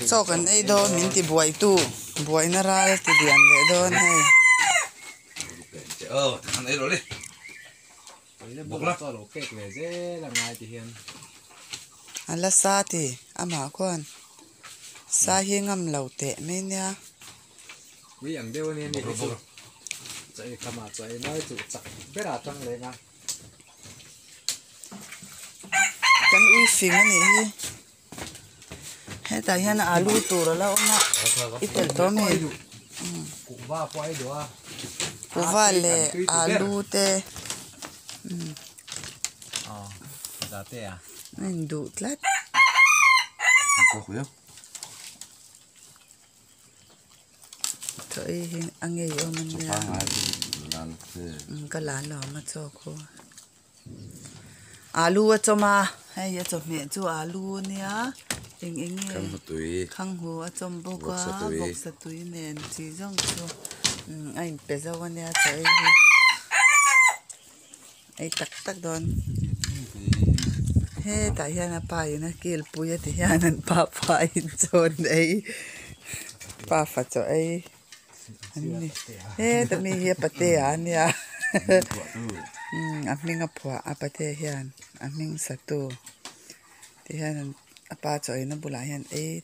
cho cần ấy đó mình thì buổi nó ra thì điện để đó này thằng ấy rồi đi bốc lắm cho lỗ kẹt về dễ là ngày thì hiền anh là sa thì mà con sa hi ngâm lẩu tệ mấy nha vì ảnh đều nên đi chạy cầm à chạy nói chủ chặt biết là trăng lấy nga kan ui phình anh ấy hết tại hiện alu tu rồi là ông ít tiền to mình cụ va quay đũa cụ va lệ alu tê giá tê à mình đủ lát có khuyết thôi anh ấy ông mình phá ngài cái lá lò mà cho cô alu cho mà hay cho mẹ cho alu nha in khang hu chom boka bok sa tui nen chi jong cho anh pe za wan ya chai ai tak don he ta hian pa ina kil puya ti hian an pa in chon ei pa fa cho ei ani he ta mi he pate an ya aming apwa apate hian aming satu ti hian apa cho ina bula hian ei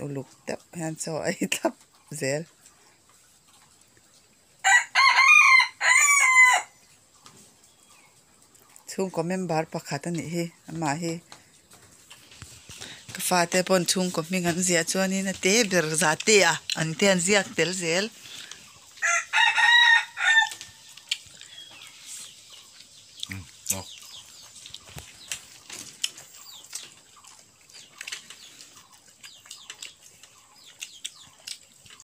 uluk tap hian cho ei tap zel chung ko member pakhat ani hi ama hi ka fa te pon chung ko mi ngan zia chuani na te ber za te a an te an ziak tel zel